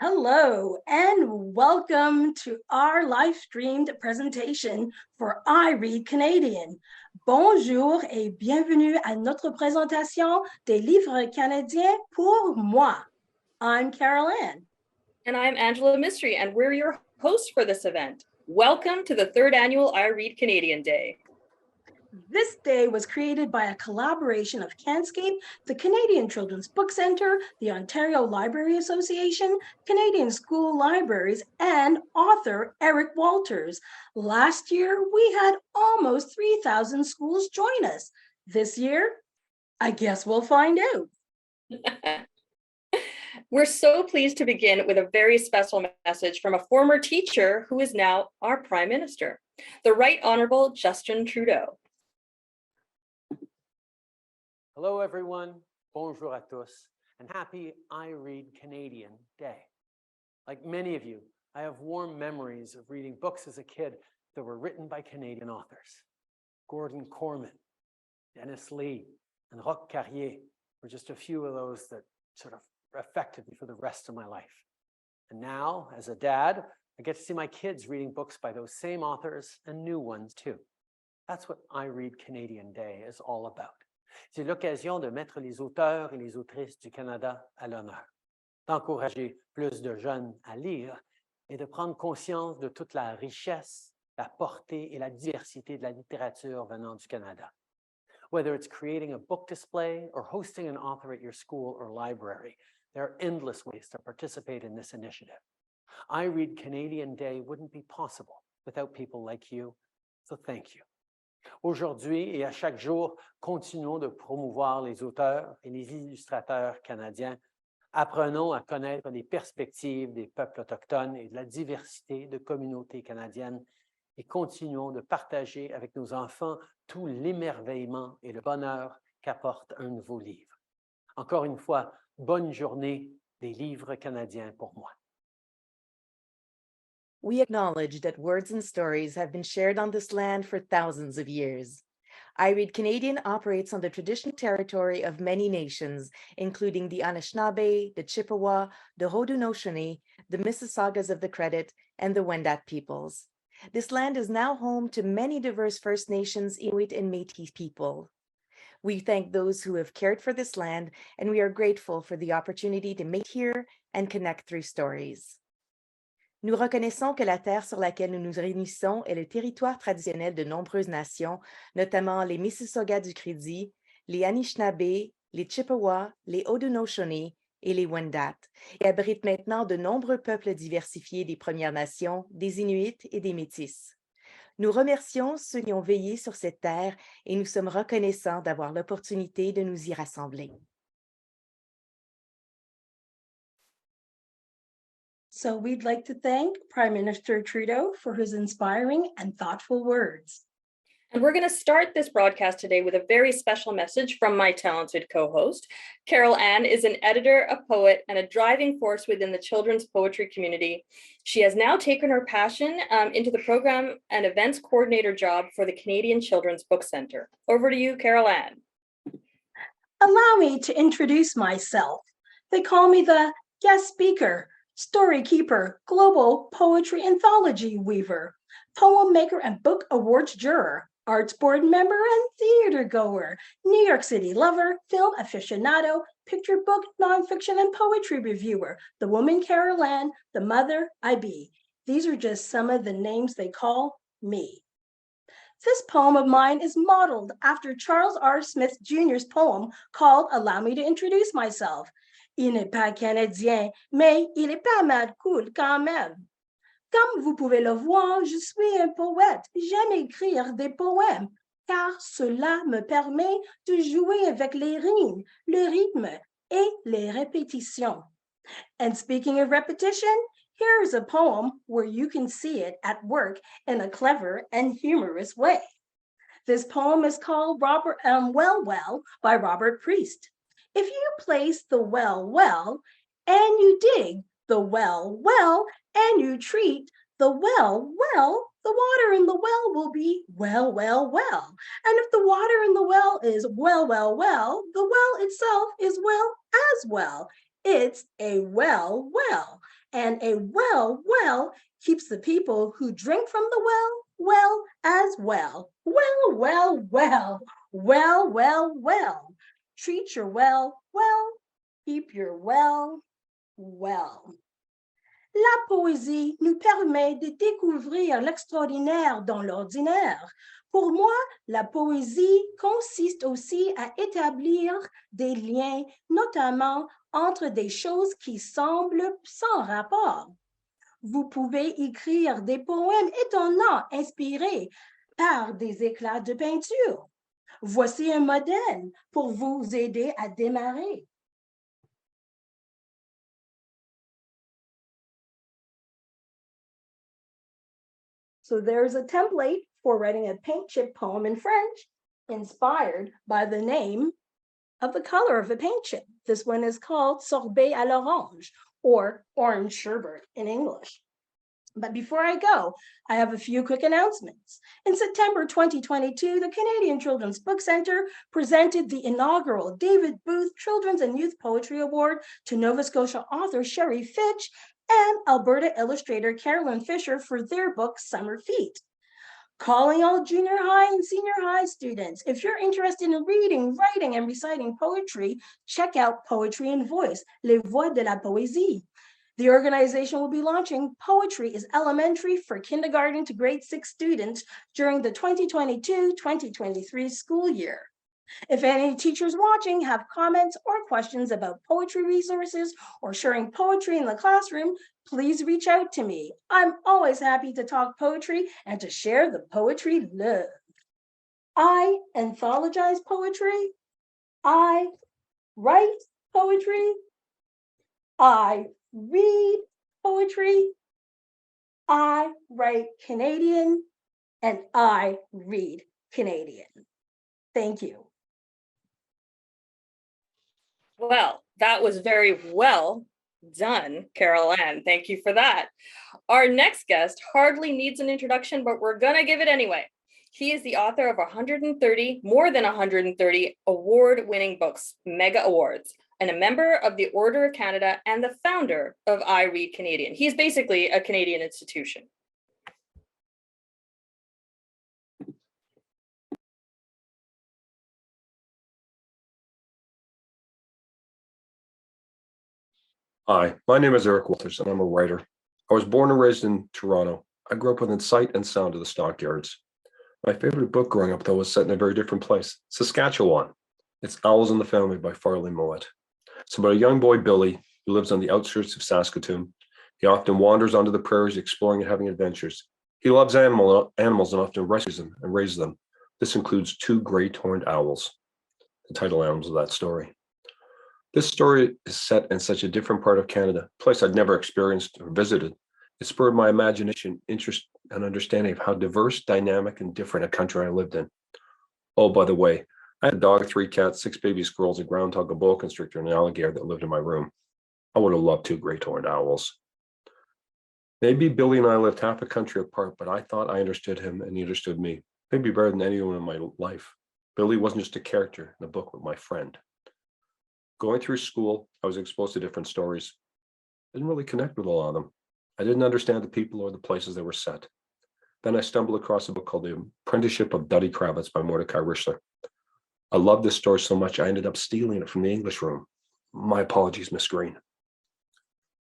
Hello and welcome to our live streamed presentation for I Read Canadian. Bonjour et bienvenue à notre présentation des livres canadiens pour moi. I'm Carol Ann. And I'm Angela Misri, and we're your hosts for this event. Welcome to the third annual I Read Canadian Day. This day was created by a collaboration of Canscape, the Canadian Children's Book Centre, the Ontario Library Association, Canadian School Libraries, and author Eric Walters. Last year, we had almost 3,000 schools join us. This year, I guess we'll find out. We're so pleased to begin with a very special message from a former teacher who is now our Prime Minister, the Right Honourable Justin Trudeau. Hello, everyone. Bonjour à tous, and happy I Read Canadian Day. Like many of you, I have warm memories of reading books as a kid that were written by Canadian authors. Gordon Corman, Dennis Lee, and Roch Carrier were just a few of those that sort of affected me for the rest of my life. And now, as a dad, I get to see my kids reading books by those same authors and new ones too. That's what I Read Canadian Day is all about. C'est l'occasion de mettre les auteurs et les autrices du Canada à l'honneur, d'encourager plus de jeunes à lire et de prendre conscience de toute la richesse, la portée et la diversité de la littérature venant du Canada. Whether it's creating a book display or hosting an author at your school or library, there are endless ways to participate in this initiative. I Read Canadian Day wouldn't be possible without people like you, so thank you. Aujourd'hui et à chaque jour, continuons de promouvoir les auteurs et les illustrateurs canadiens. Apprenons à connaître les perspectives des peuples autochtones et de la diversité de communautés canadiennes et continuons de partager avec nos enfants tout l'émerveillement et le bonheur qu'apporte un nouveau livre. Encore une fois, bonne journée des livres canadiens pour moi. We acknowledge that words and stories have been shared on this land for thousands of years. I Read Canadian operates on the traditional territory of many nations, including the Anishinaabe, the Chippewa, the Haudenosaunee, the Mississaugas of the Credit, and the Wendat peoples. This land is now home to many diverse First Nations, Inuit, and Métis people. We thank those who have cared for this land, and we are grateful for the opportunity to meet here and connect through stories. Nous reconnaissons que la terre sur laquelle nous nous réunissons est le territoire traditionnel de nombreuses nations, notamment les Mississaugas du Crédit, les Anishinaabe, les Chippewa, les Haudenosaunee et les Wendat, et abrite maintenant de nombreux peuples diversifiés des Premières Nations, des Inuits et des Métis. Nous remercions ceux qui ont veillé sur cette terre et nous sommes reconnaissants d'avoir l'opportunité de nous y rassembler. So we'd like to thank Prime Minister Trudeau for his inspiring and thoughtful words. And we're going to start this broadcast today with a very special message from my talented co-host. Carol Ann is an editor, a poet, and a driving force within the children's poetry community. She has now taken her passion into the program and events coordinator job for the Canadian Children's Book Centre. Over to you, Carol Ann. Allow me to introduce myself. They call me the guest speaker, story keeper, global poetry anthology weaver, poem maker and book awards juror, arts board member and theater goer, New York City lover, film aficionado, picture book, nonfiction, and poetry reviewer, the woman Carol Ann, the mother I be. These are just some of the names they call me. This poem of mine is modeled after Charles R. Smith Jr.'s poem called Allow Me to Introduce Myself. Il n'est pas canadien, mais il est pas mal cool quand même. Comme vous pouvez le voir, je suis un poète. J'aime écrire des poèmes, car cela me permet de jouer avec les rimes, le rythme et les répétitions. And speaking of repetition, here is a poem where you can see it at work in a clever and humorous way. This poem is called Well Well by Robert Priest. If you place the well, and you dig the well, and you treat the well, the water in the well will be well. And if the water in the well is well, the well itself is well as well. It's a well, and a well keeps the people who drink from the well as well. Well. Treat your well, keep your well. La poésie nous permet de découvrir l'extraordinaire dans l'ordinaire. Pour moi, la poésie consiste aussi à établir des liens, notamment entre des choses qui semblent sans rapport. Vous pouvez écrire des poèmes étonnants inspirés par des éclats de peinture. Voici un modèle pour vous aider à démarrer. So there's a template for writing a paint chip poem in French, inspired by the name of the color of the paint chip. This one is called sorbet à l'orange, or orange sherbet in English. But before I go, I have a few quick announcements. In September 2022, the Canadian Children's Book Centre presented the inaugural David Booth Children's and Youth Poetry Award to Nova Scotia author Sherry Fitch and Alberta illustrator Carolyn Fisher for their book Summer Feet. Calling all junior high and senior high students. If you're interested in reading, writing, and reciting poetry, check out Poetry and Voice, Les Voix de la Poésie. The organization will be launching Poetry is Elementary for kindergarten to grade 6 students during the 2022-2023 school year. If any teachers watching have comments or questions about poetry resources or sharing poetry in the classroom, please reach out to me. I'm always happy to talk poetry and to share the poetry love. I anthologize poetry. I write poetry. I read poetry. I write Canadian, and I read Canadian. Thank you. Well, that was very well done, Carol Ann. Thank you for that. Our next guest hardly needs an introduction, but we're going to give it anyway. He is the author of more than 130 award-winning books, mega awards, and a member of the Order of Canada and the founder of I Read Canadian. He's basically a Canadian institution. Hi, my name is Eric Walters, and I'm a writer. I was born and raised in Toronto. I grew up within sight and sound of the stockyards. My favorite book growing up, though, was set in a very different place, Saskatchewan. It's Owls in the Family by Farley Mowat. It's about a young boy, Billy, who lives on the outskirts of Saskatoon. He often wanders onto the prairies, exploring and having adventures. He loves animals and often rescues them and raises them. This includes 2 great-horned owls, the title animals of that story. This story is set in such a different part of Canada, a place I'd never experienced or visited. It spurred my imagination, interest, and understanding of how diverse, dynamic, and different a country I lived in. Oh, by the way, I had a dog, 3 cats, 6 baby squirrels, a groundhog, a boa constrictor, and an alligator that lived in my room. I would have loved 2 great-horned owls. Maybe Billy and I lived half a country apart, but I thought I understood him and he understood me, maybe better than anyone in my life. Billy wasn't just a character in the book, but my friend. Going through school, I was exposed to different stories. I didn't really connect with a lot of them. I didn't understand the people or the places they were set. Then I stumbled across a book called The Apprenticeship of Duddy Kravitz by Mordecai Richler. I loved this story so much, I ended up stealing it from the English room. My apologies, Miss Green.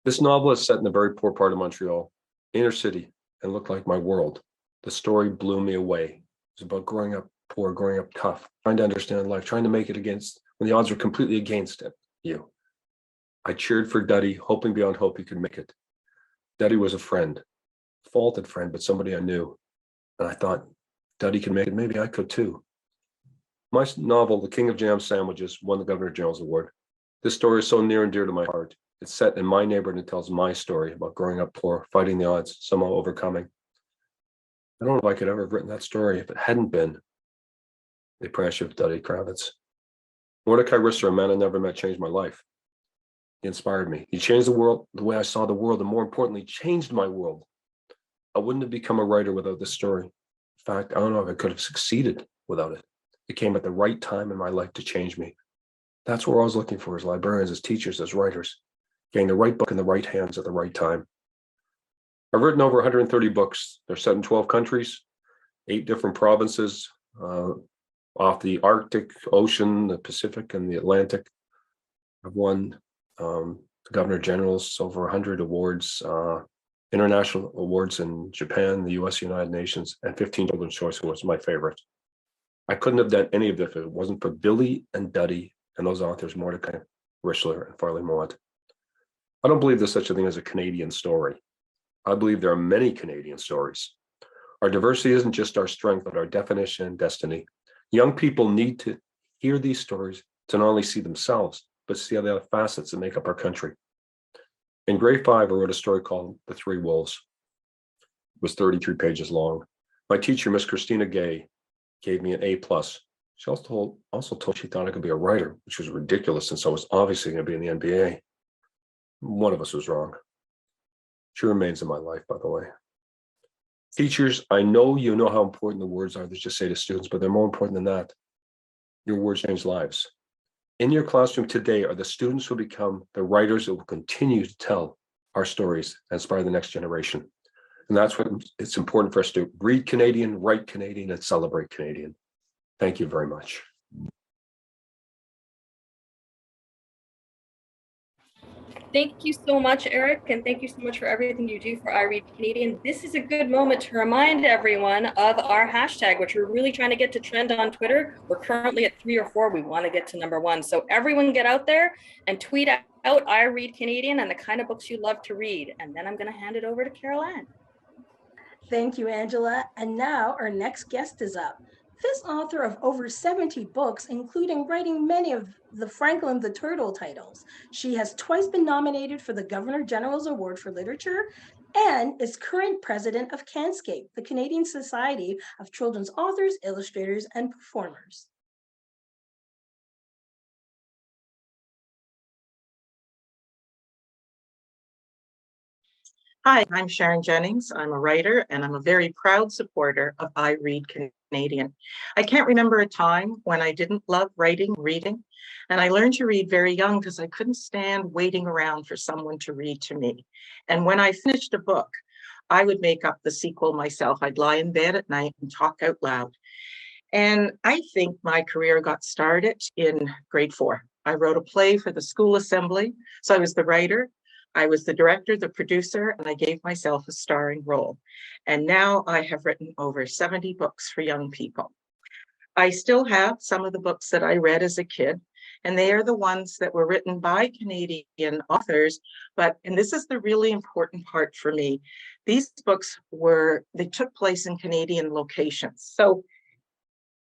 This novel is set in a very poor part of Montreal, inner city, and looked like my world. The story blew me away. It was about growing up poor, growing up tough, trying to understand life, trying to make it when the odds were completely against you. I cheered for Duddy, hoping beyond hope he could make it. Duddy was a friend, faulted friend, but somebody I knew. And I thought, Duddy can make it, maybe I could too. My novel, The King of Jam Sandwiches, won the Governor General's Award. This story is so near and dear to my heart. It's set in my neighborhood and tells my story about growing up poor, fighting the odds, somehow overcoming. I don't know if I could ever have written that story if it hadn't been The Apprenticeship of Duddy Kravitz. Mordecai Richler, a man I never met, changed my life. He inspired me. He changed the world, the way I saw the world, and more importantly, changed my world. I wouldn't have become a writer without this story. In fact, I don't know if I could have succeeded without it. It came at the right time in my life to change me. That's what I was looking for as librarians, as teachers, as writers. getting the right book in the right hands at the right time. I've written over 130 books. They're set in 12 countries, 8 different provinces, off the Arctic Ocean, the Pacific, and the Atlantic. I've won the Governor General's over 100 awards, international awards in Japan, the US, United Nations, and 15 Children's Choice Awards, my favorite. I couldn't have done any of this if it wasn't for Billy and Duddy and those authors, Mordecai, Richler, and Farley Mowat. I don't believe there's such a thing as a Canadian story. I believe there are many Canadian stories. Our diversity isn't just our strength, but our definition and destiny. Young people need to hear these stories to not only see themselves, but see the other facets that make up our country. In grade 5, I wrote a story called The Three Wolves. It was 33 pages long. My teacher, Miss Christina Gay, gave me an A+. She also told she thought I could be a writer, which was ridiculous since I was obviously going to be in the NBA. One of us was wrong. She remains in my life, by the way. Teachers, I know you know how important the words are that you say to students, but they're more important than that. Your words change lives. In your classroom today are the students who become the writers that will continue to tell our stories and inspire the next generation. And that's what it's important for us to read Canadian, write Canadian, and celebrate Canadian. Thank you very much. Thank you so much, Eric, and thank you so much for everything you do for I Read Canadian. This is a good moment to remind everyone of our hashtag, which we're really trying to get to trend on Twitter. We're currently at 3 or 4. We want to get to #1. So everyone get out there and tweet out I Read Canadian and the kind of books you love to read. And then I'm going to hand it over to Carol Ann. Thank you, Angela. And now our next guest is up. This author of over 70 books, including writing many of the Franklin the Turtle titles. She has twice been nominated for the Governor General's Award for Literature and is current president of CanScape, the Canadian Society of Children's Authors, Illustrators, and Performers. Hi, I'm Sharon Jennings. I'm a writer and I'm a very proud supporter of I Read Canadian. I can't remember a time when I didn't love writing, reading, and I learned to read very young because I couldn't stand waiting around for someone to read to me. And when I finished a book, I would make up the sequel myself. I'd lie in bed at night and talk out loud. And I think my career got started in grade 4. I wrote a play for the school assembly. So I was the writer, I was the director, the producer, and I gave myself a starring role. And now I have written over 70 books for young people. I still have some of the books that I read as a kid, and they are the ones that were written by Canadian authors. And this is the really important part for me. These books they took place in Canadian locations. So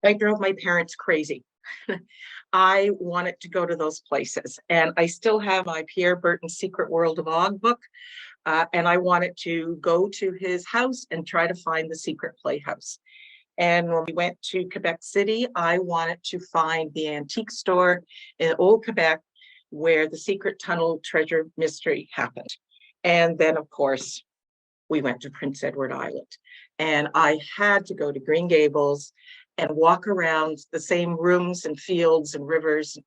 I drove my parents crazy. I wanted to go to those places. And I still have my Pierre Burton's Secret World of Og book. And I wanted to go to his house and try to find the secret playhouse. And when we went to Quebec City, I wanted to find the antique store in Old Quebec where the secret tunnel treasure mystery happened. And then, of course, we went to Prince Edward Island. And I had to go to Green Gables and walk around the same rooms and fields and rivers,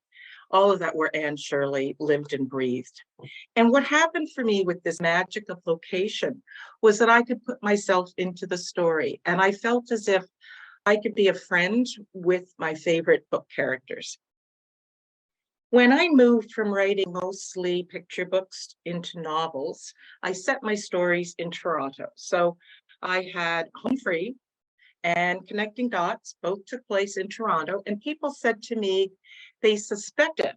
all of that where Anne Shirley lived and breathed. And what happened for me with this magic of location was that I could put myself into the story. And I felt as if I could be a friend with my favorite book characters. When I moved from writing mostly picture books into novels, I set my stories in Toronto. So I had Home Free and Connecting Dots, both took place in Toronto, and people said to me they suspected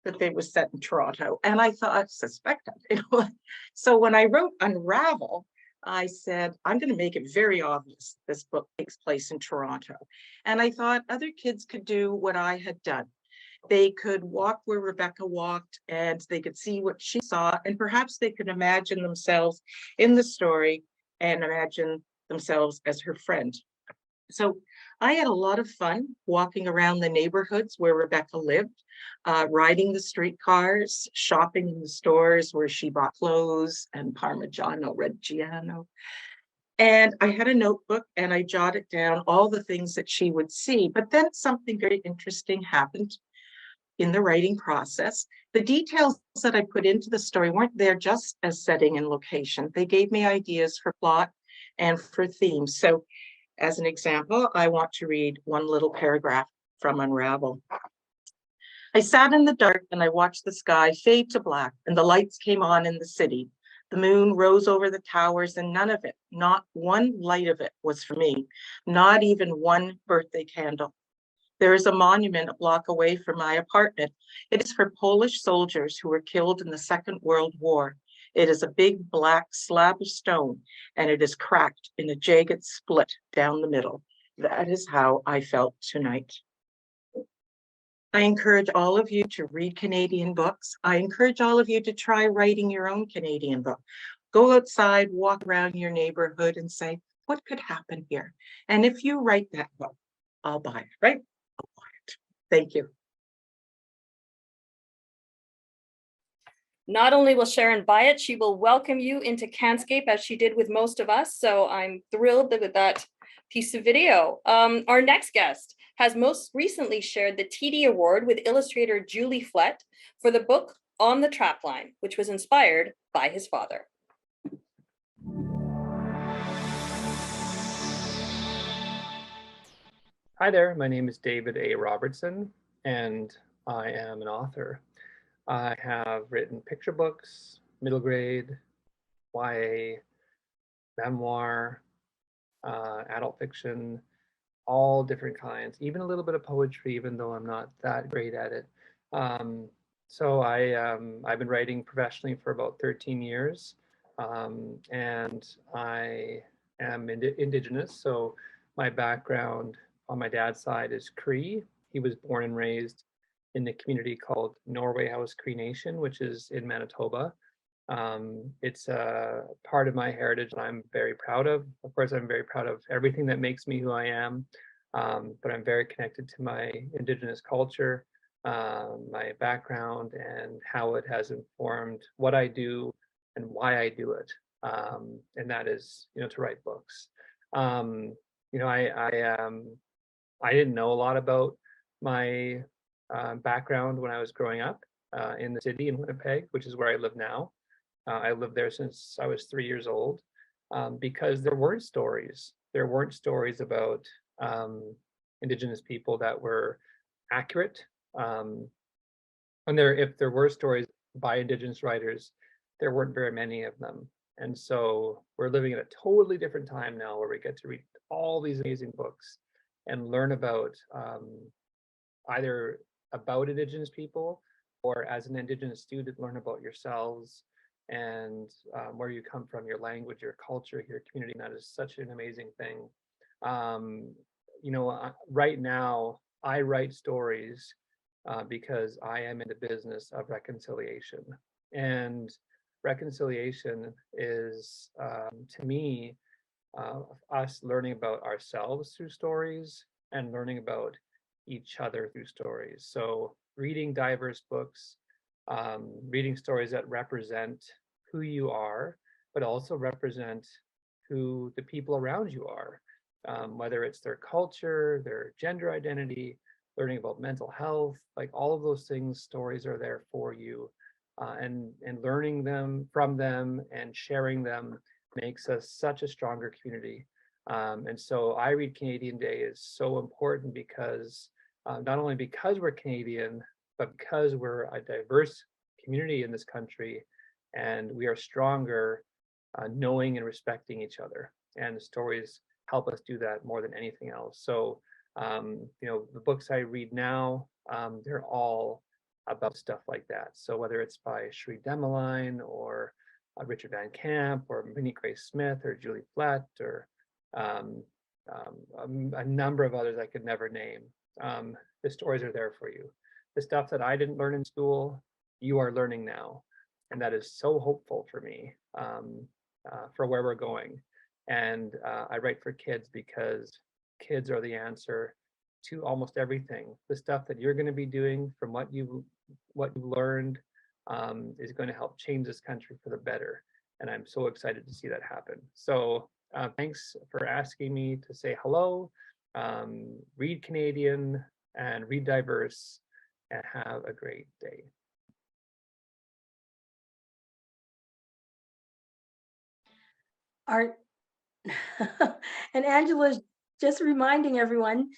that they were set in Toronto, and I thought, suspected? So when I wrote Unravel, I said, I'm going to make it very obvious this book takes place in Toronto. And I thought other kids could do what I had done. They could walk where Rebecca walked, and they could see what she saw, and perhaps they could imagine themselves in the story and imagine themselves as her friend. So I had a lot of fun walking around the neighborhoods where Rebecca lived, riding the streetcars, shopping in the stores where she bought clothes and Parmigiano Reggiano. And I had a notebook and I jotted down all the things that she would see. But then something very interesting happened in the writing process. The details that I put into the story weren't there just as setting and location. They gave me ideas for plot and for themes. So as an example, I want to read one little paragraph from Unravel. I sat in the dark and I watched the sky fade to black and the lights came on in the city. The moon rose over the towers and none of it, not one light of it was for me, not even one birthday candle. There is a monument a block away from my apartment. It is for Polish soldiers who were killed in the Second World War. It is a big black slab of stone and it is cracked in a jagged split down the middle. That is how I felt tonight. I encourage all of you to read Canadian books. I encourage all of you to try writing your own Canadian book. Go outside, walk around your neighborhood and say, what could happen here? And if you write that book, I'll buy it, right? I'll buy it. Thank you. Not only will Sharon buy it, she will welcome you into Canscape as she did with most of us. So I'm thrilled with that piece of video. Our next guest has most recently shared the TD Award with illustrator Julie Flett for the book On the Trapline, which was inspired by his father. Hi there, my name is David A. Robertson, and I am an author. I have written picture books, middle grade, YA, memoir, adult fiction, all different kinds, even a little bit of poetry, even though I'm not that great at it. So I've been writing professionally for about 13 years, and I am Indigenous. So my background on my dad's side is Cree. He was born and raised in the community called Norway House Cree Nation, which is in Manitoba. It's a part of my heritage that I'm very proud of. Of course, I'm very proud of everything that makes me who I am, but I'm very connected to my Indigenous culture, my background, and how it has informed what I do and why I do it. And that is, to write books. I didn't know a lot about my background when I was growing up in the city in Winnipeg, which is where I live now. I lived there since I was 3 years old because there weren't stories. There weren't stories about Indigenous people that were accurate. And if there were stories by Indigenous writers, there weren't very many of them. And so we're living in a totally different time now where we get to read all these amazing books and learn about either about Indigenous people or as an Indigenous student, learn about yourselves and where you come from, your language, your culture, your community. And that is such an amazing thing. Right now, I write stories because I am in the business of reconciliation. And reconciliation is, to me, us learning about ourselves through stories and learning about each other through stories. So reading diverse books, reading stories that represent who you are, but also represent who the people around you are, whether it's their culture, their gender identity, learning about mental health, like all of those things, stories are there for you. And learning them from them and sharing them makes us such a stronger community. And so I Read Canadian Day is so important because not only because we're Canadian, but because we're a diverse community in this country, and we are stronger knowing and respecting each other. And the stories help us do that more than anything else. So, the books I read now, they're all about stuff like that. So whether it's by Cherie Demeline or Richard Van Camp or Minnie Grace Smith or Julie Flett or a number of others I could never name, the stories are there for you. The stuff that I didn't learn in school, you are learning now. And that is so hopeful for me for where we're going. And I write for kids because kids are the answer to almost everything. The stuff that you're going to be doing from what you learned is going to help change this country for the better. And I'm so excited to see that happen. So thanks for asking me to say hello, read Canadian and read diverse, and have a great day. Our and Angela's just reminding everyone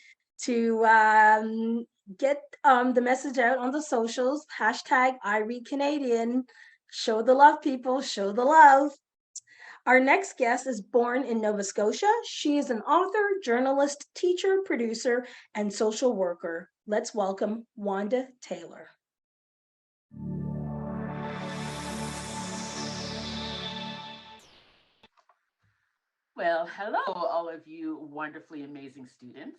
to get the message out on the socials. Hashtag I Read Canadian. Show the love, people. Show the love. Our next guest is born in Nova Scotia. She is an author, journalist, teacher, producer, and social worker. Let's welcome Wanda Taylor. Well, hello, all of you wonderfully amazing students.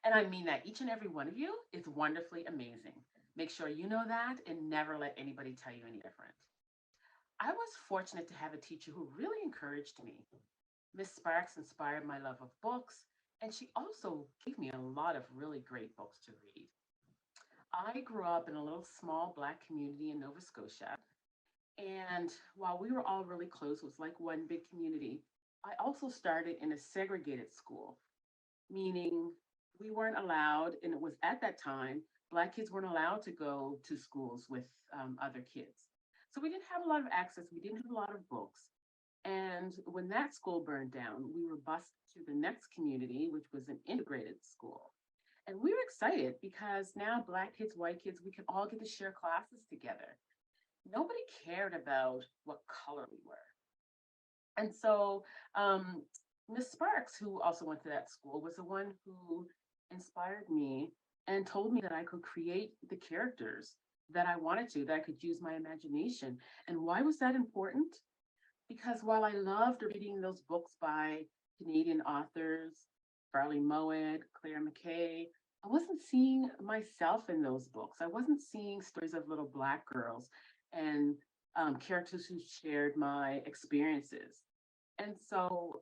And I mean that each and every one of you is wonderfully amazing. Make sure you know that and never let anybody tell you any different. I was fortunate to have a teacher who really encouraged me. Miss Sparks inspired my love of books, and she also gave me a lot of really great books to read. I grew up in a little small Black community in Nova Scotia. And while we were all really close, it was like one big community. I also started in a segregated school, meaning we weren't allowed, and it was at that time, Black kids weren't allowed to go to schools with other kids. So we didn't have a lot of access, we didn't have a lot of books. And when that school burned down, we were bused to the next community, which was an integrated school. And we were excited because now Black kids, white kids, we could all get to share classes together. Nobody cared about what color we were. And so Miss Sparks, who also went to that school, was the one who inspired me and told me that I could create the characters that I wanted to, that I could use my imagination. And why was that important? Because while I loved reading those books by Canadian authors, Farley Mowat, Claire McKay, I wasn't seeing myself in those books. I wasn't seeing stories of little Black girls and characters who shared my experiences. And so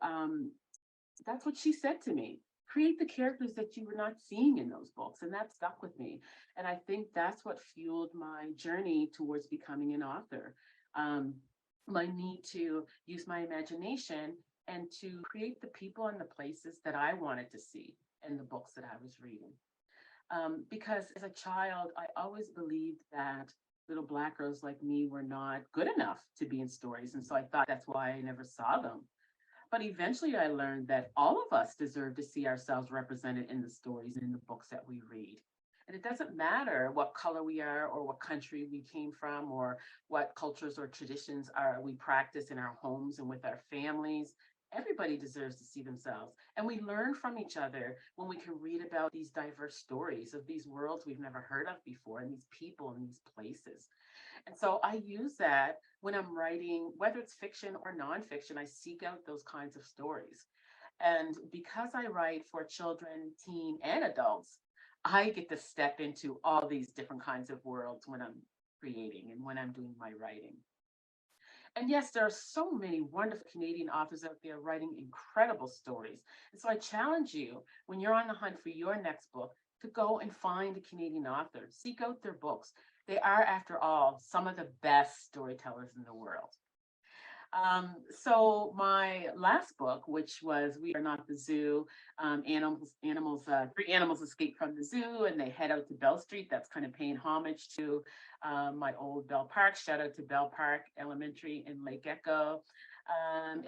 that's what she said to me. Create the characters that you were not seeing in those books. And that stuck with me. And I think that's what fueled my journey towards becoming an author. My need to use my imagination and to create the people and the places that I wanted to see in the books that I was reading. Because as a child, I always believed that little Black girls like me were not good enough to be in stories. And so I thought that's why I never saw them. But eventually I learned that all of us deserve to see ourselves represented in the stories and in the books that we read. And it doesn't matter what color we are or what country we came from or what cultures or traditions we practice in our homes and with our families. Everybody deserves to see themselves. And we learn from each other when we can read about these diverse stories of these worlds we've never heard of before and these people and these places. And so I use that when I'm writing, whether it's fiction or nonfiction, I seek out those kinds of stories. And because I write for children, teen, and adults, I get to step into all these different kinds of worlds when I'm creating and when I'm doing my writing. And yes, there are so many wonderful Canadian authors out there writing incredible stories. And so I challenge you, when you're on the hunt for your next book, to go and find a Canadian author, seek out their books. They are, after all, some of the best storytellers in the world. So my last book, which was We Are Not the Zoo, three animals escape from the zoo and they head out to Bell Street. That's kind of paying homage to my old Bell Park. Shout out to Bell Park Elementary in Lake Echo.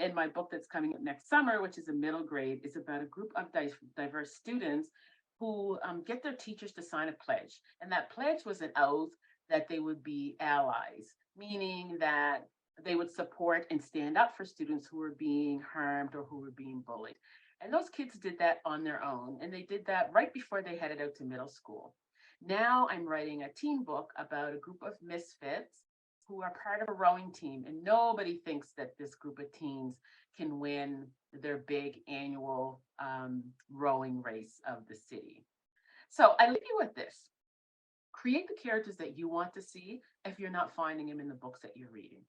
And my book that's coming up next summer, which is a middle grade, is about a group of diverse students who get their teachers to sign a pledge. And that pledge was an oath that they would be allies, meaning that they would support and stand up for students who were being harmed or who were being bullied. And those kids did that on their own. And they did that right before they headed out to middle school. Now I'm writing a teen book about a group of misfits who are part of a rowing team. And nobody thinks that this group of teens can win their big annual rowing race of the city. So I leave you with this. Create the characters that you want to see if you're not finding them in the books that you're reading.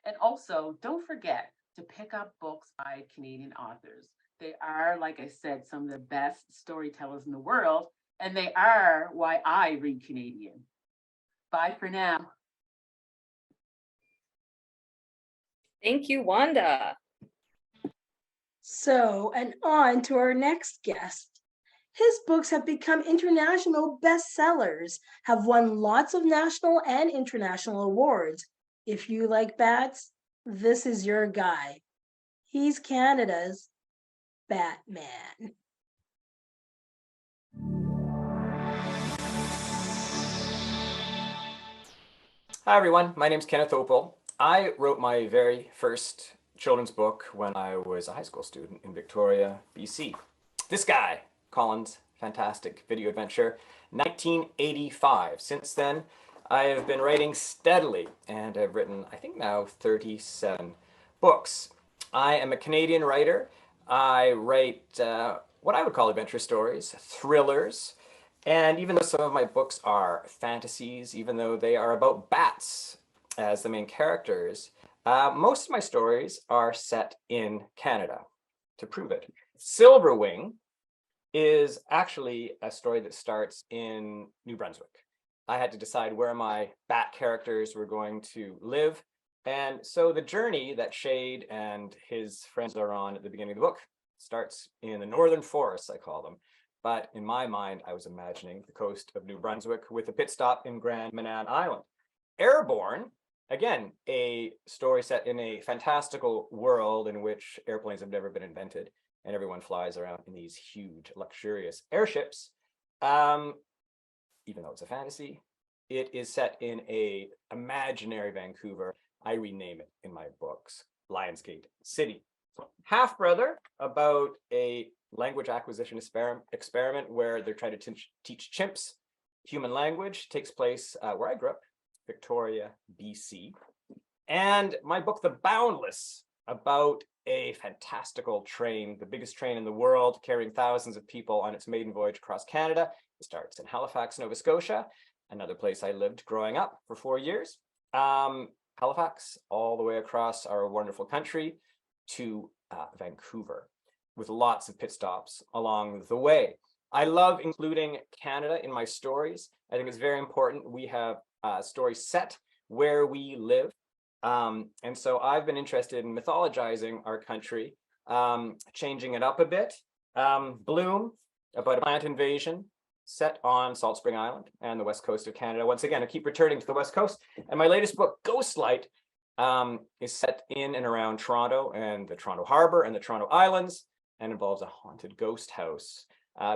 And also, don't forget to pick up books by Canadian authors. They are, like I said, some of the best storytellers in the world, and they are why I read Canadian. Bye for now. Thank you, Wanda. So, and on to our next guest. His books have become international bestsellers, have won lots of national and international awards. If you like bats, this is your guy. He's Canada's Batman. Hi everyone, my name's Kenneth Oppel. I wrote my very first children's book when I was a high school student in Victoria, BC. This guy, Colin's fantastic video adventure, 1985. Since then, I have been writing steadily and have written, I think now, 37 books. I am a Canadian writer. I write what I would call adventure stories, thrillers, and even though some of my books are fantasies, even though they are about bats as the main characters, most of my stories are set in Canada, to prove it. Silverwing is actually a story that starts in New Brunswick. I had to decide where my bat characters were going to live. And so the journey that Shade and his friends are on at the beginning of the book starts in the northern forests, I call them. But in my mind, I was imagining the coast of New Brunswick with a pit stop in Grand Manan Island. Airborne, again, a story set in a fantastical world in which airplanes have never been invented and everyone flies around in these huge, luxurious airships. Even though it's a fantasy, it is set in a imaginary Vancouver. I rename it in my books, Lionsgate City. Half-Brother, about a language acquisition experiment where they're trying to teach chimps human language, takes place where I grew up, Victoria, BC. And my book, The Boundless, about a fantastical train, the biggest train in the world, carrying thousands of people on its maiden voyage across Canada. It starts in Halifax, Nova Scotia, another place I lived growing up for 4 years. Halifax, all the way across our wonderful country to Vancouver, with lots of pit stops along the way. I love including Canada in my stories. I think it's very important we have stories set where we live. And so I've been interested in mythologizing our country, changing it up a bit. Bloom, about a plant invasion, set on Salt Spring Island and the west coast of Canada. Once again, I keep returning to the west coast. And my latest book, Ghostlight, is set in and around Toronto and the Toronto Harbor and the Toronto Islands, and involves a haunted ghost house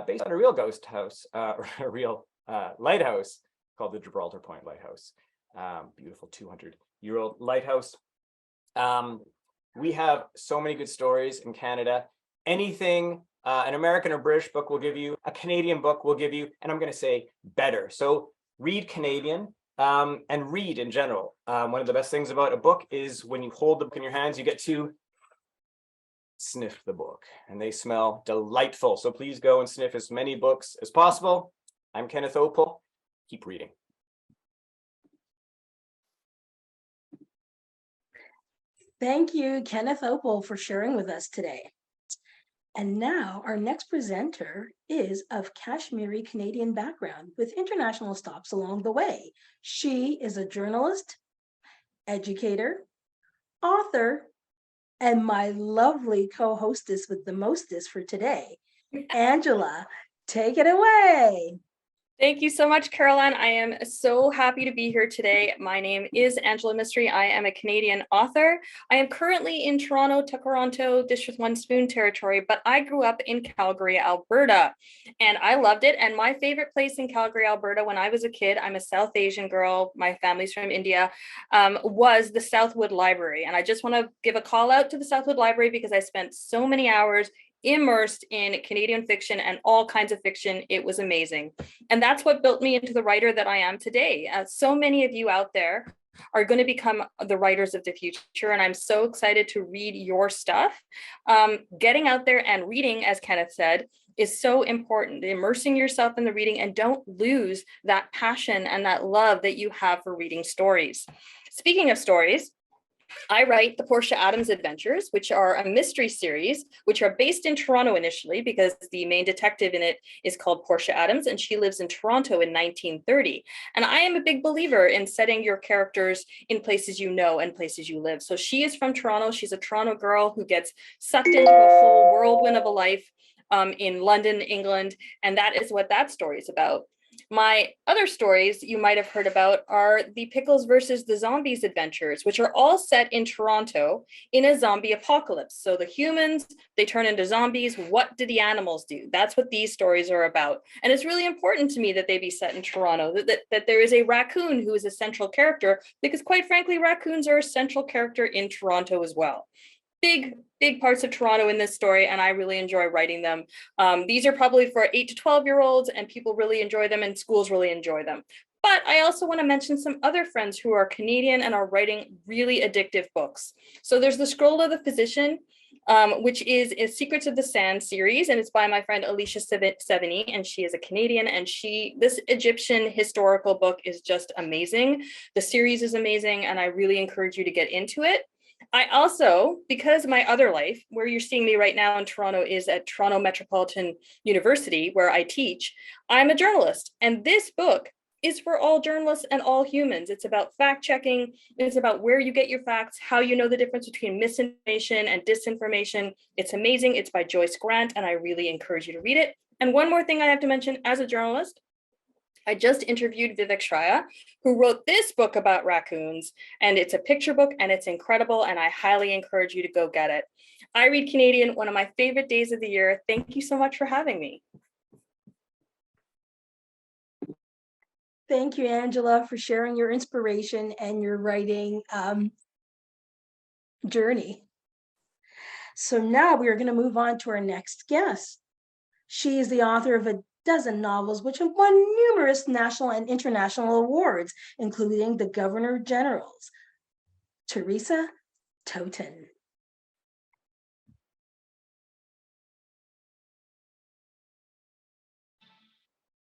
based on a real ghost house, a real lighthouse called the Gibraltar Point Lighthouse. Beautiful 200-year-old lighthouse. We have so many good stories in Canada. Anything an American or British book will give you, a Canadian book will give you, and I'm going to say better. So read Canadian. And read in general. One of the best things about a book is when you hold the book in your hands, you get to sniff the book, and they smell delightful. So please go and sniff as many books as possible. I'm Kenneth Oppel. Keep reading. Thank you, Kenneth Oppel, for sharing with us today. And now our next presenter is of Kashmiri Canadian background with international stops along the way. She is a journalist, educator, author, and my lovely co-hostess with the mostest for today. Angela, take it away. Thank you so much, Caroline. I am so happy to be here today. My name is Angela Misri. I am a Canadian author. I am currently in Toronto, Toronto, Dish with One Spoon territory, but I grew up in Calgary, Alberta, and I loved it. And my favorite place in Calgary, Alberta, when I was a kid, I'm a South Asian girl, my family's from India, was the Southwood Library. And I just want to give a call out to the Southwood Library because I spent so many hours immersed in Canadian fiction and all kinds of fiction. It was amazing. And that's what built me into the writer that I am today. So many of you out there are going to become the writers of the future. And I'm so excited to read your stuff. Getting out there and reading, as Kenneth said, is so important. Immersing yourself in the reading, and don't lose that passion and that love that you have for reading stories. Speaking of stories, I write the Portia Adams Adventures, which are a mystery series, which are based in Toronto initially, because the main detective in it is called Portia Adams, and she lives in Toronto in 1930. And I am a big believer in setting your characters in places you know and places you live. So she is from Toronto. She's a Toronto girl who gets sucked into a whole whirlwind of a life in London, England, and that is what that story is about. My other stories you might have heard about are the Pickles versus the Zombies adventures, which are all set in Toronto in a zombie apocalypse. So the humans, they turn into zombies. What do the animals do? That's what these stories are about. And it's really important to me that they be set in Toronto, that there is a raccoon who is a central character, because quite frankly, raccoons are a central character in Toronto as well. Big parts of Toronto in this story, and I really enjoy writing them. These are probably for 8 to 12-year-olds, and people really enjoy them, and schools really enjoy them. But I also want to mention some other friends who are Canadian and are writing really addictive books. So there's The Scroll of the Physician, which is a Secrets of the Sand series, and it's by my friend Alicia Sevigny, and she is a Canadian, and this Egyptian historical book is just amazing. The series is amazing, and I really encourage you to get into it. I also, because my other life, where you're seeing me right now in Toronto, is at Toronto Metropolitan University, where I teach, I'm a journalist. And this book is for all journalists and all humans. It's about fact checking. It's about where you get your facts, how you know the difference between misinformation and disinformation. It's amazing. It's by Joyce Grant, and I really encourage you to read it. And one more thing I have to mention as a journalist, I just interviewed Vivek Shraya, who wrote this book about raccoons, and it's a picture book and it's incredible, and I highly encourage you to go get it. I Read Canadian, one of my favorite days of the year. Thank you so much for having me. Thank you, Angela, for sharing your inspiration and your writing journey. So now we are going to move on to our next guest. She is the author of a dozen novels which have won numerous national and international awards, including the Governor General's. Teresa Toten.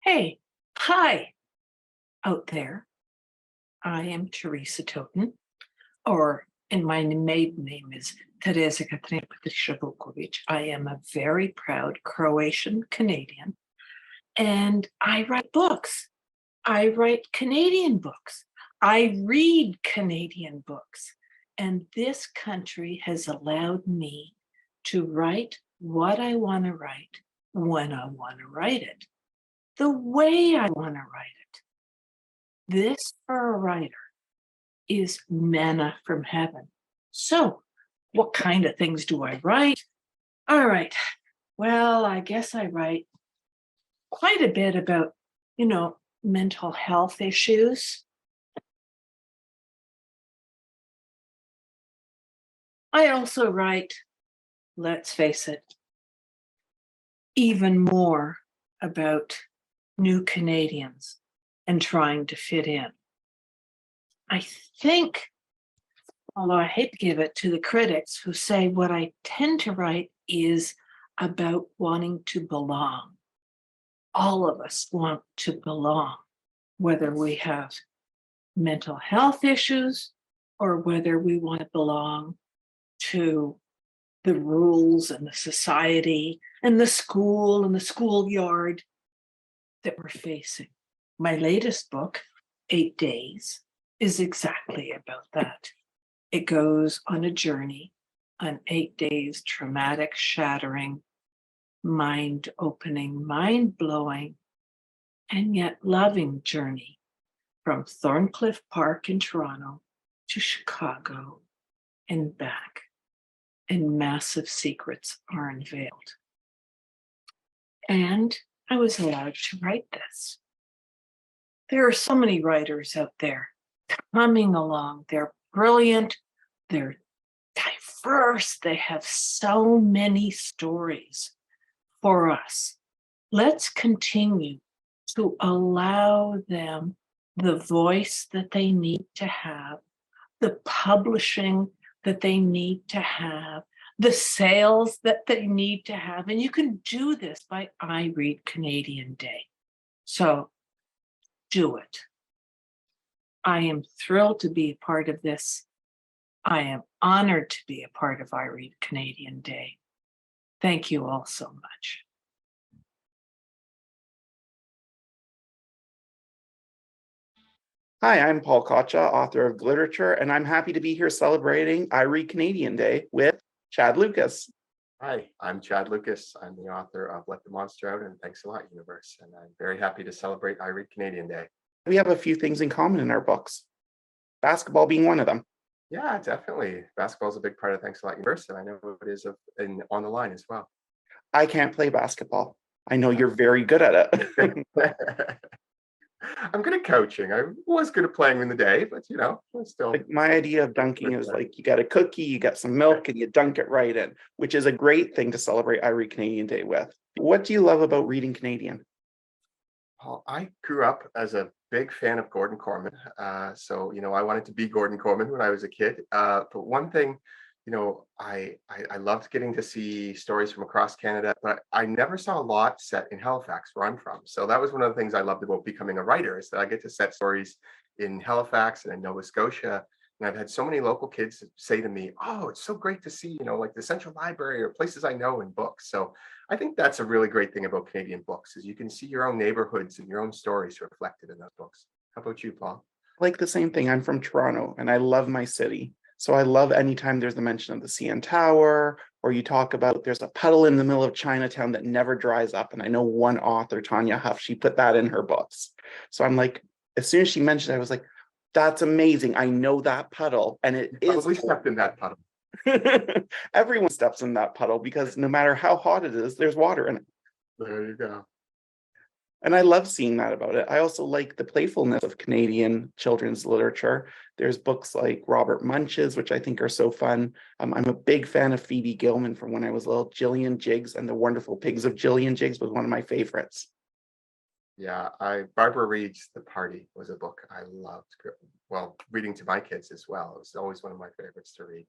Hey, hi out there. I am Teresa Toten, and my maiden name is Teresa Katrina Patricia Vukovic. I am a very proud Croatian Canadian, and I write books. I write Canadian books. I read Canadian books. And this country has allowed me to write what I want to write when I want to write it, the way I want to write it. This, for a writer, is manna from heaven. So, what kind of things do I write? All right. Well, I guess I write quite a bit about, mental health issues. I also write, let's face it, even more about new Canadians and trying to fit in. I think, although I hate to give it to the critics who say what I tend to write is about wanting to belong. All of us want to belong, whether we have mental health issues or whether we want to belong to the rules and the society and the school and the schoolyard that we're facing. My latest book, 8 Days, is exactly about that. It goes on a journey, on 8 days, traumatic, shattering, mind-opening, mind-blowing, and yet loving journey from Thorncliffe Park in Toronto to Chicago and back. And massive secrets are unveiled. And I was allowed to write this. There are so many writers out there coming along. They're brilliant, they're diverse, they have so many stories for us. Let's continue to allow them the voice that they need to have, the publishing that they need to have, the sales that they need to have. And you can do this by I Read Canadian Day. So do it. I am thrilled to be a part of this. I am honored to be a part of I Read Canadian Day. Thank you all so much. Hi, I'm Paul Coccia, author of Literature, and I'm happy to be here celebrating I Read Canadian Day with Chad Lucas. Hi, I'm Chad Lucas. I'm the author of Let the Monster Out and Thanks a Lot Universe, and I'm very happy to celebrate I Read Canadian Day. We have a few things in common in our books, basketball being one of them. Yeah, definitely. Basketball is a big part of Thanks a Lot Universe, and I know it is on the line as well. I can't play basketball. I know you're very good at it. I'm good at coaching. I was good at playing in the day, but I'm still. Like, my idea of dunking is like you got a cookie, you got some milk, and you dunk it right in, which is a great thing to celebrate I Read Canadian Day with. What do you love about reading Canadian? Well, I grew up as a big fan of Gordon Corman. So I wanted to be Gordon Corman when I was a kid. But one thing, I loved getting to see stories from across Canada, but I never saw a lot set in Halifax, where I'm from. So that was one of the things I loved about becoming a writer, is that I get to set stories in Halifax and in Nova Scotia. And I've had so many local kids say to me, "Oh, it's so great to see, like the Central Library or places I know in books." So I think that's a really great thing about Canadian books, is you can see your own neighborhoods and your own stories reflected in those books. How about you, Paul? Like the same thing. I'm from Toronto and I love my city. So I love anytime there's the mention of the CN Tower, or you talk about there's a puddle in the middle of Chinatown that never dries up. And I know one author, Tanya Huff, she put that in her books. So I'm like, as soon as she mentioned it, I was like, that's amazing. I know that puddle. And it is. Probably stepped in that puddle. Everyone steps in that puddle because no matter how hot it is, there's water in it. There you go. And I love seeing that about it. I also like the playfulness of Canadian children's literature. There's books like Robert Munch's, which I think are so fun. I'm a big fan of Phoebe Gilman from when I was little. Gillian Jiggs and the Wonderful Pigs of Gillian Jiggs was one of my favorites. Yeah, Barbara Reed's The Party was a book I loved. Well, reading to my kids as well. It was always one of my favorites to read.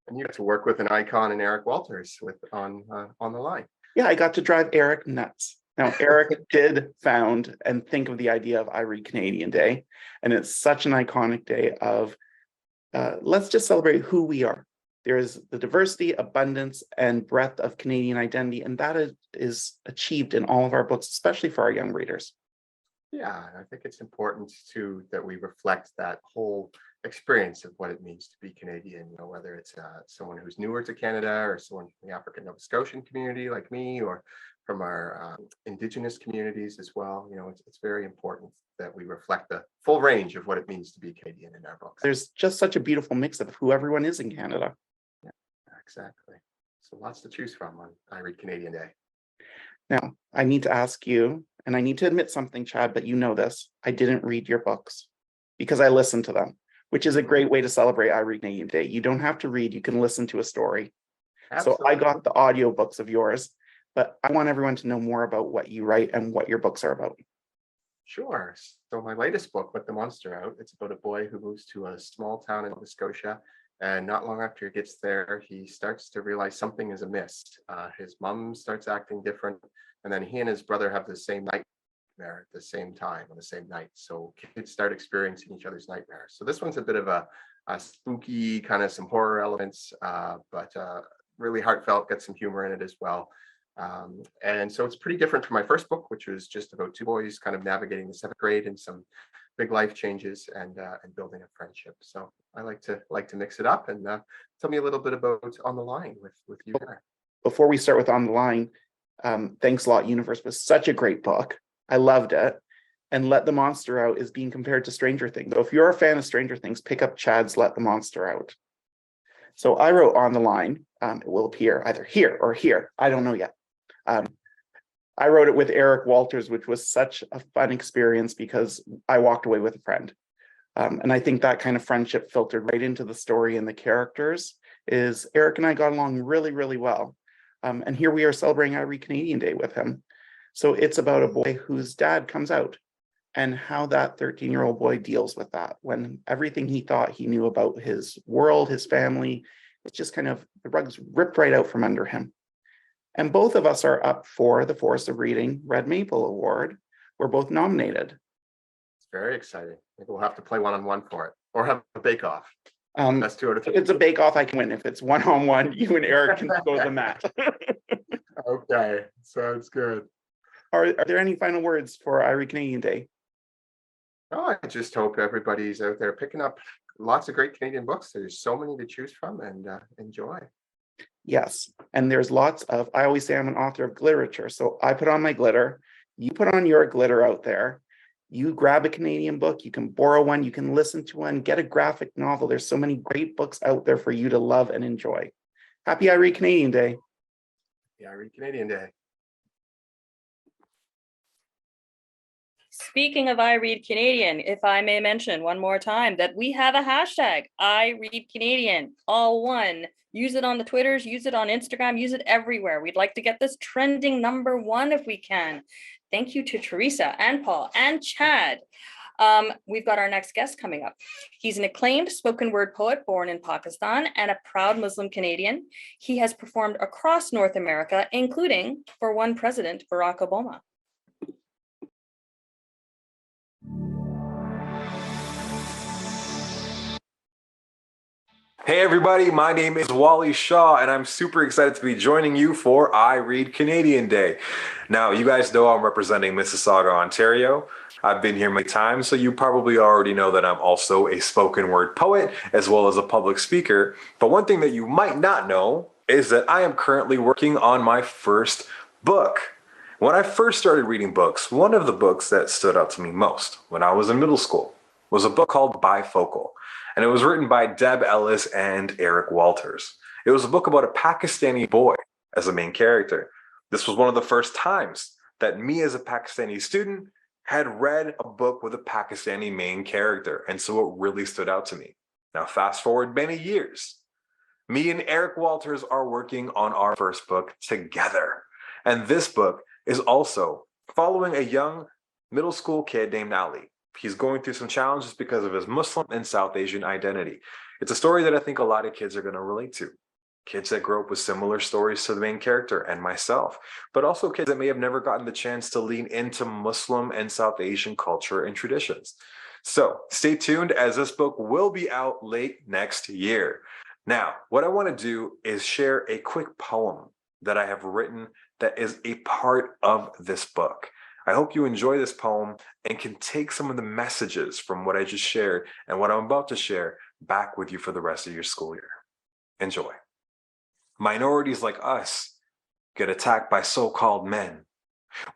And you got to work with an icon in Eric Walters on the line. Yeah, I got to drive Eric nuts. Now, Eric did found and think of the idea of I Read Canadian Day, and it's such an iconic day of let's just celebrate who we are. There is the diversity, abundance, and breadth of Canadian identity, and that is achieved in all of our books, especially for our young readers. Yeah, and I think it's important too that we reflect that whole experience of what it means to be Canadian, whether it's someone who's newer to Canada or someone from the African Nova Scotian community like me, or from our Indigenous communities as well. It's very important that we reflect the full range of what it means to be Canadian in our books. There's just such a beautiful mix of who everyone is in Canada. Yeah, exactly. So lots to choose from on I Read Canadian Day. Now, I need to ask you, and I need to admit something, Chad, but you know this, I didn't read your books because I listened to them, which is a great way to celebrate I Read Canadian Day. You don't have to read, you can listen to a story. Absolutely. So I got the audiobooks of yours, but I want everyone to know more about what you write and what your books are about. Sure. So my latest book, Let the Monster Out, it's about a boy who moves to a small town in Nova Scotia. And not long after he gets there, he starts to realize something is amiss. His mom starts acting different. And then he and his brother have the same nightmare at the same time on the same night. So kids start experiencing each other's nightmares. So this one's a bit of a spooky, kind of some horror elements, but really heartfelt, got some humor in it as well. And so it's pretty different from my first book, which was just about two boys kind of navigating the 7th grade and some big life changes and building a friendship. So I like to mix it up, and tell me a little bit about On the Line with you there. Before we start with On the Line, Thanks a Lot Universe was such a great book. I loved it. And Let the Monster Out is being compared to Stranger Things. So if you're a fan of Stranger Things, pick up Chad's Let the Monster Out. So I wrote On the Line. It will appear either here or here. I don't know yet. I wrote it with Eric Walters, which was such a fun experience because I walked away with a friend. And I think that kind of friendship filtered right into the story and the characters. Is Eric and I got along really, really well. And here we are celebrating I Read Canadian Day with him. So it's about a boy whose dad comes out and how that 13-year-old boy deals with that when everything he thought he knew about his world, his family, it's just kind of the rug's ripped right out from under him. And both of us are up for the Forest of Reading Red Maple Award. We're both nominated. It's very exciting. Maybe we'll have to play one-on-one for it, or have a bake-off. That's 2 out of 3. If it's a bake-off, I can win. If it's one-on-one, you and Eric can go to the mat. Okay, sounds good. Are there any final words for I Read Canadian Day? Oh, I just hope everybody's out there picking up lots of great Canadian books. There's so many to choose from, and enjoy. Yes. And there's lots of, I always say I'm an author of literature. So I put on my glitter, you put on your glitter out there. You grab a Canadian book, you can borrow one, you can listen to one, get a graphic novel. There's so many great books out there for you to love and enjoy. Happy I Read Canadian Day. Yeah, I Read Canadian Day. Speaking of I Read Canadian, if I may mention one more time that we have a hashtag, I Read Canadian, all one. Use it on the Twitters, use it on Instagram, use it everywhere. We'd like to get this trending #1 if we can. Thank you to Teresa and Paul and Chad. We've got our next guest coming up. He's an acclaimed spoken word poet born in Pakistan and a proud Muslim Canadian. He has performed across North America, including for one president, Barack Obama. Hey everybody, my name is Wali Shah and I'm super excited to be joining you for I Read Canadian Day. Now, you guys know I'm representing Mississauga, Ontario. I've been here many times, so you probably already know that I'm also a spoken word poet as well as a public speaker. But one thing that you might not know is that I am currently working on my first book. When I first started reading books, one of the books that stood out to me most when I was in middle school was a book called Bifocal. And it was written by Deb Ellis and Eric Walters. It was a book about a Pakistani boy as a main character. This was one of the first times that me as a Pakistani student had read a book with a Pakistani main character. And so it really stood out to me. Now, fast forward many years. Me and Eric Walters are working on our first book together. And this book is also following a young middle school kid named Ali. He's going through some challenges because of his Muslim and South Asian identity. It's a story that I think a lot of kids are going to relate to. Kids that grow up with similar stories to the main character and myself, but also kids that may have never gotten the chance to lean into Muslim and South Asian culture and traditions. So stay tuned as this book will be out late next year. Now, what I want to do is share a quick poem that I have written that is a part of this book. I hope you enjoy this poem and can take some of the messages from what I just shared and what I'm about to share back with you for the rest of your school year. Enjoy. Minorities like us get attacked by so-called men.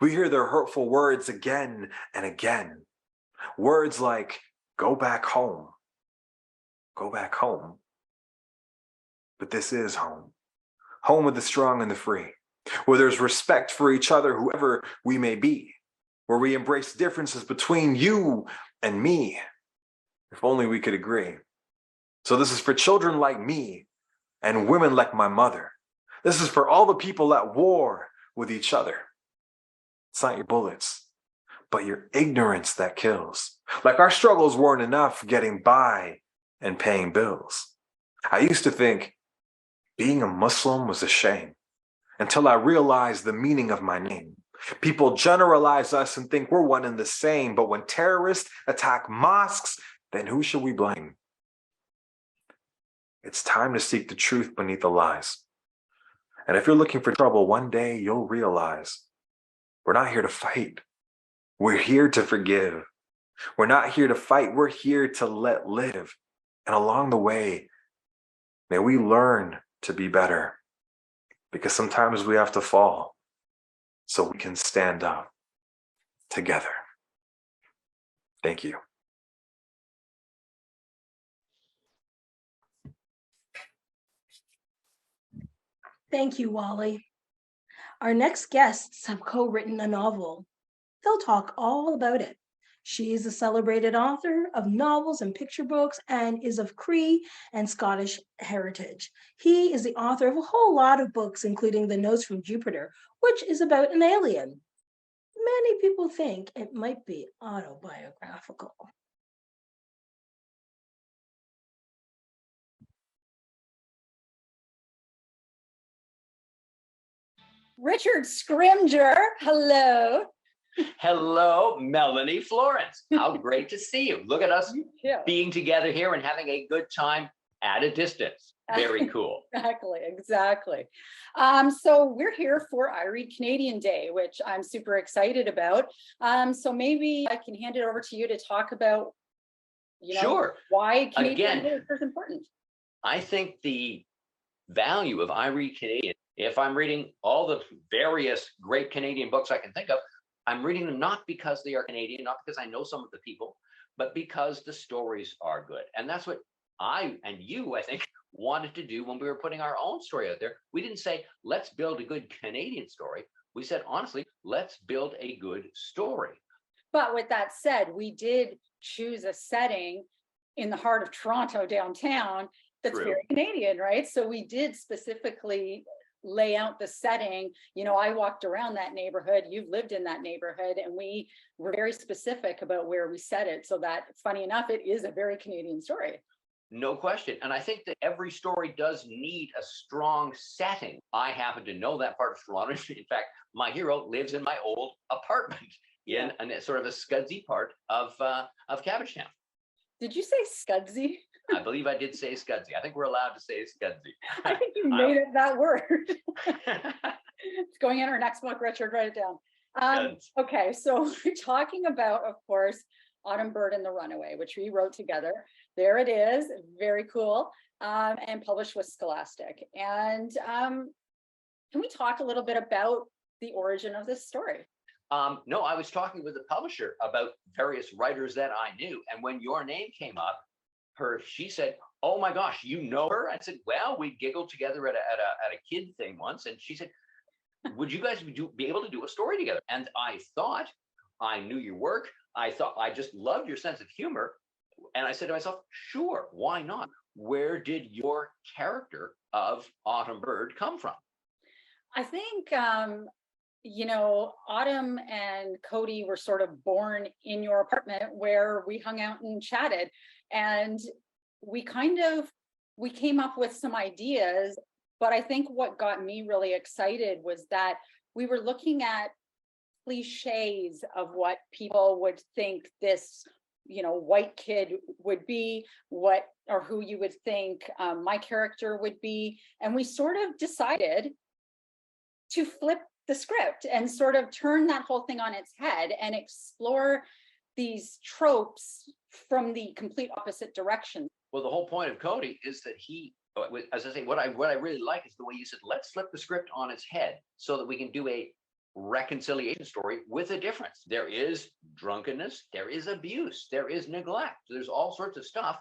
We hear their hurtful words again and again. Words like, go back home. Go back home. But this is home. Home of the strong and the free, where there's respect for each other, whoever we may be, where we embrace differences between you and me. If only we could agree. So this is for children like me and women like my mother. This is for all the people at war with each other. It's not your bullets, but your ignorance that kills. Like our struggles weren't enough getting by and paying bills. I used to think being a Muslim was a shame until I realized the meaning of my name. People generalize us and think we're one and the same, but when terrorists attack mosques, then who should we blame? It's time to seek the truth beneath the lies. And if you're looking for trouble, one day you'll realize we're not here to fight. We're here to forgive. We're not here to fight. We're here to let live. And along the way, may we learn to be better, because sometimes we have to fall so we can stand up together. Thank you. Thank you, Wally. Our next guests have co-written a novel. They'll talk all about it. She is a celebrated author of novels and picture books and is of Cree and Scottish heritage. He is the author of a whole lot of books, including The Notes from Jupiter, which is about an alien. Many people think it might be autobiographical. Richard Scrimger, hello. Hello, Melanie, Florence. How great to see you. Look at us being together here and having a good time at a distance. Very cool. Exactly. So we're here for I Read Canadian Day, which I'm super excited about. So maybe I can hand it over to you to talk about, Sure. why Canadian Again, literature is important. I think the value of I Read Canadian. If I'm reading all the various great Canadian books I can think of, I'm reading them not because they are Canadian, not because I know some of the people, but because the stories are good. And that's what I and you, I think, wanted to do when we were putting our own story out there. We didn't say, let's build a good Canadian story. We said, honestly, let's build a good story. But with that said, we did choose a setting in the heart of Toronto downtown that's very Canadian, right? So we did specifically lay out the setting. You know, I walked around that neighborhood, you've lived in that neighborhood, and we were very specific about where we set it. So that, funny enough, it is a very Canadian story. No question. And I think that every story does need a strong setting. I happen to know that part of Toronto. In fact, my hero lives in my old apartment in a sort of a scudsy part of Cabbage Town. Did you say scudsy? I believe I did say scudsy. I think we're allowed to say scudsy. I think you made it that word. It's going in our next book, Richard, write it down. Okay, so we're talking about, of course, Autumn Bird and the Runaway, which we wrote together. There it is, very cool, and published with Scholastic. And can we talk a little bit about the origin of this story? No, I was talking with the publisher about various writers that I knew. And when your name came up, she said, "Oh my gosh, you know her?" I said, "Well, we giggled together at a kid thing once." And she said, "Would you guys be able to do a story together?" And I thought, I knew your work. I thought, I just loved your sense of humor. And I said to myself, sure, why not? Where did your character of Autumn Bird come from? I think, you know, Autumn and Cody were sort of born in your apartment where we hung out and chatted. And we came up with some ideas. But I think what got me really excited was that we were looking at cliches of what people would think this, you know, white kid would be, or who you would think my character would be. And we sort of decided to flip the script and sort of turn that whole thing on its head and explore these tropes from the complete opposite direction. Well, the whole point of Cody is that he, as I say, what I really like is the way you said, let's flip the script on its head so that we can do a reconciliation story with a difference. There is drunkenness, there is abuse, there is neglect, there's all sorts of stuff,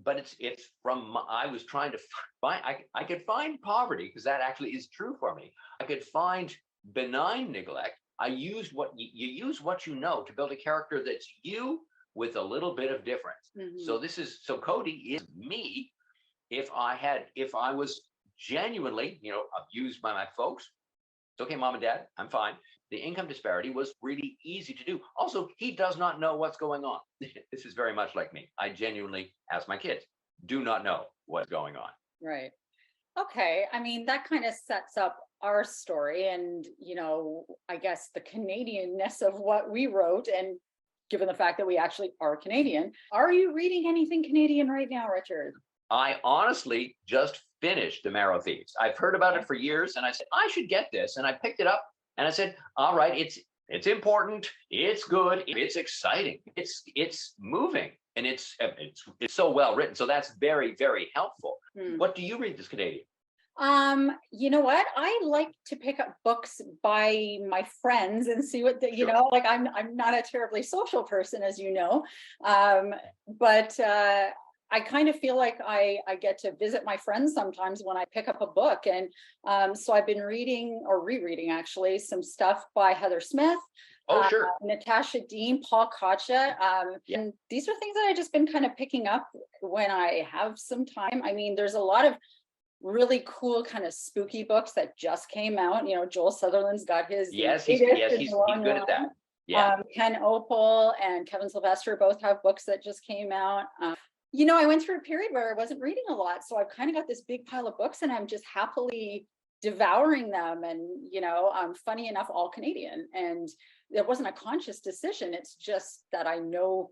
but it's from, I was trying to find, I could find poverty, because that actually is true for me. I could find benign neglect. I used what you use what you know to build a character that's you with a little bit of difference. So Cody is me if I was genuinely, you know, abused by my folks. It's okay, mom and dad, I'm fine. The income disparity was really easy to do. Also, he does not know what's going on. This is very much like me. I genuinely, as my kids, do not know what's going on. Right. Okay. I mean, that kind of sets up our story and, you know, I guess the Canadianness of what we wrote. And given the fact that we actually are Canadian, are you reading anything Canadian right now, Richard? I honestly just finished The Marrow Thieves. I've heard about it for years and I said, I should get this. And I picked it up and I said, all right, it's important, it's good, it's exciting, it's moving, and it's so well written. So that's very, very helpful. What do you read this Canadian? You know what? I like to pick up books by my friends and see what you know, like I'm not a terribly social person, as you know. But I kind of feel like I get to visit my friends sometimes when I pick up a book. And so I've been reading or rereading actually some stuff by Heather Smith, Natasha Dean, Paul Coccia. And these are things that I've just been kind of picking up when I have some time. I mean, there's a lot of really cool kind of spooky books that just came out. You know, Joel Sutherland's got his. Yes, he's good at that. Yeah. Ken Oppel and Kevin Sylvester both have books that just came out. You know, I went through a period where I wasn't reading a lot. So I've kind of got this big pile of books and I'm just happily devouring them. And, you know, funny enough, all Canadian. And it wasn't a conscious decision. It's just that I know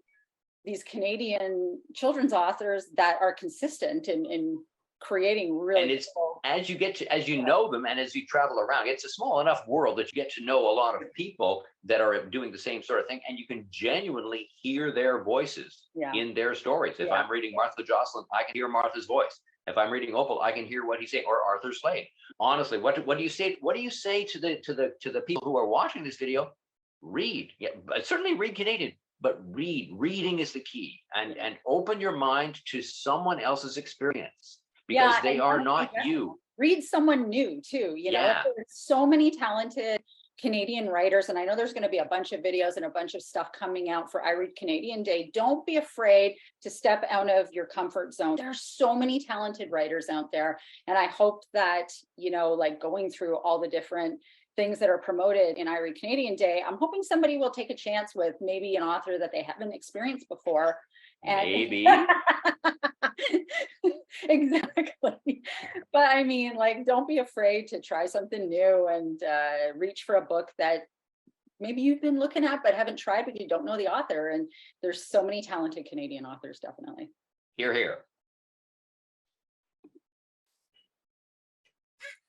these Canadian children's authors that are consistent in creating really. And it's as you know them and as you travel around, it's a small enough world that you get to know a lot of people that are doing the same sort of thing, and you can genuinely hear their voices in their stories. If I'm reading Martha Jocelyn, I can hear Martha's voice. If I'm reading Oppel, I can hear what he's saying, or Arthur Slade. Honestly, what do you say? What do you say to the people who are watching this video? Read, yeah, but certainly read Canadian, but read. Reading is the key, and open your mind to someone else's experience, because they are not you. Read someone new too. You know, there's so many talented Canadian writers, and I know there's going to be a bunch of videos and a bunch of stuff coming out for I Read Canadian Day. Don't be afraid to step out of your comfort zone. There are so many talented writers out there, and I hope that, you know, like going through all the different things that are promoted in I Read Canadian Day, I'm hoping somebody will take a chance with maybe an author that they haven't experienced before. And maybe. Exactly. But I mean, like, don't be afraid to try something new and reach for a book that maybe you've been looking at but haven't tried, but you don't know the author. And there's so many talented Canadian authors, definitely. Hear, hear.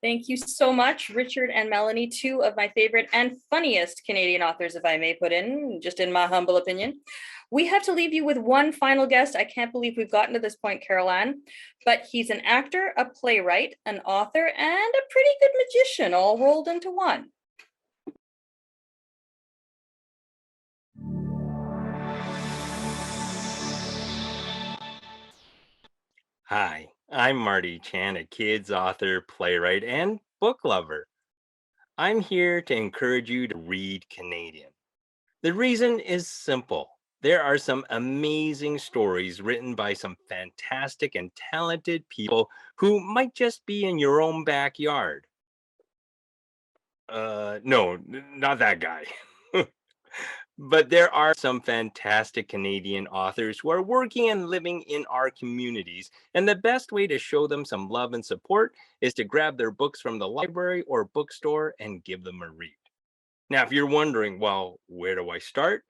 Thank you so much, Richard and Melanie, two of my favorite and funniest Canadian authors, if I may put in, just in my humble opinion. We have to leave you with one final guest. I can't believe we've gotten to this point, Carol Ann, but he's an actor, a playwright, an author, and a pretty good magician, all rolled into one. Hi, I'm Marty Chan, a kids author, playwright, and book lover. I'm here to encourage you to read Canadian. The reason is simple. There are some amazing stories written by some fantastic and talented people who might just be in your own backyard. No, not that guy. But there are some fantastic Canadian authors who are working and living in our communities, and the best way to show them some love and support is to grab their books from the library or bookstore and give them a read. Now, if you're wondering, well, where do I start?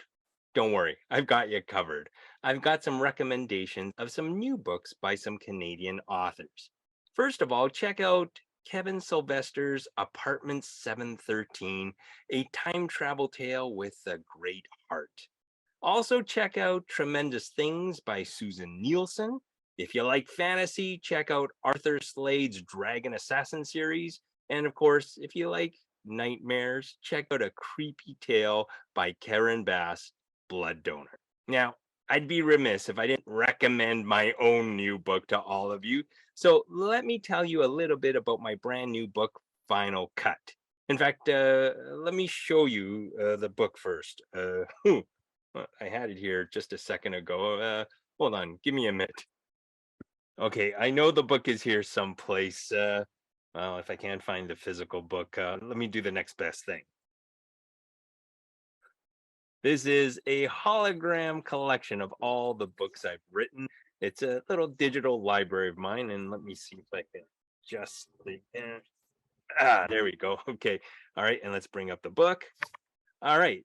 Don't worry, I've got you covered. I've got some recommendations of some new books by some Canadian authors. First of all, check out Kevin Sylvester's Apartment 713, a time travel tale with a great heart. Also check out Tremendous Things by Susan Nielsen. If you like fantasy, check out Arthur Slade's Dragon Assassin series. And of course, if you like nightmares, check out A Creepy Tale by Karen Bass, Blood Donor. Now, I'd be remiss if I didn't recommend my own new book to all of you. So let me tell you a little bit about my brand new book, Final Cut. In fact, let me show you the book first. I had it here just a second ago. Hold on, give me a minute. Okay, I know the book is here someplace. Well, if I can't find the physical book, let me do the next best thing. This is a hologram collection of all the books I've written. It's a little digital library of mine, and let me see if I can adjust the... there we go. Okay. All right, and let's bring up the book. All right.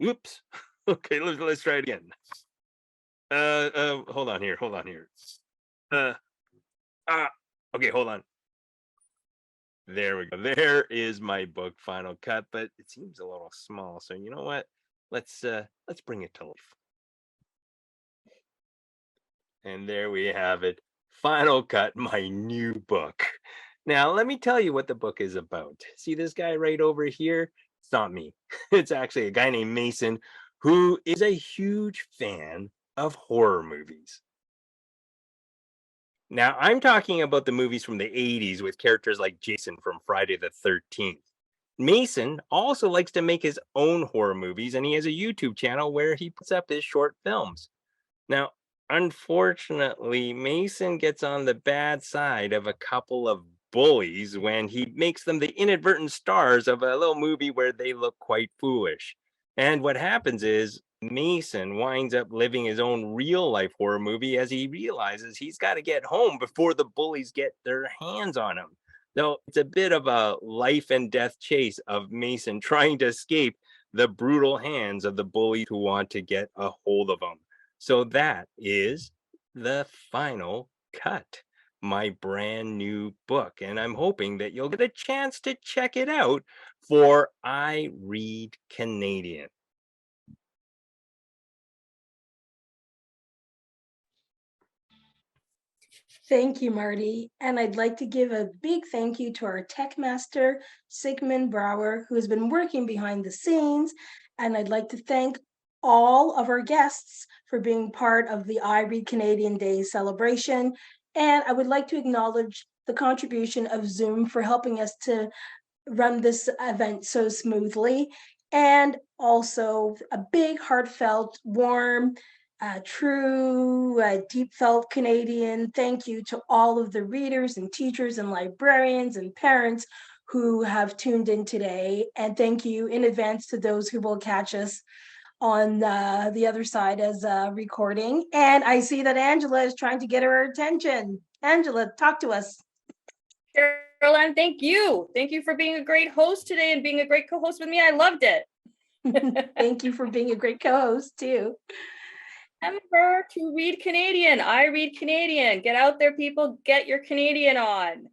Whoops. Okay, let's try it again. Hold on here. Okay, hold on. There we go. There is my book, Final Cut, but it seems a little small. So you know what? Let's bring it to life. And there we have it. Final Cut, my new book. Now, let me tell you what the book is about. See this guy right over here? It's not me. It's actually a guy named Mason who is a huge fan of horror movies. Now, I'm talking about the movies from the 80s with characters like Jason from Friday the 13th. Mason also likes to make his own horror movies, and he has a YouTube channel where he puts up his short films. Now, unfortunately, Mason gets on the bad side of a couple of bullies when he makes them the inadvertent stars of a little movie where they look quite foolish. And what happens is Mason winds up living his own real life horror movie as he realizes he's got to get home before the bullies get their hands on him. So it's a bit of a life and death chase of Mason trying to escape the brutal hands of the bullies who want to get a hold of him. So that is The Final Cut, my brand new book. And I'm hoping that you'll get a chance to check it out for I Read Canadian. Thank you, Marty. And I'd like to give a big thank you to our tech master, Sigmund Brower, who has been working behind the scenes. And I'd like to thank all of our guests for being part of the I Read Canadian Day celebration. And I would like to acknowledge the contribution of Zoom for helping us to run this event so smoothly. And also a big, heartfelt, warm, true, deep felt Canadian thank you to all of the readers and teachers and librarians and parents who have tuned in today. And thank you in advance to those who will catch us on the other side as a recording. And I see that Angela is trying to get her attention. Angela, talk to us. Caroline, thank you. Thank you for being a great host today and being a great co-host with me. I loved it. Thank you for being a great co-host too. Remember to read Canadian. I read Canadian. Get out there, people. Get your Canadian on.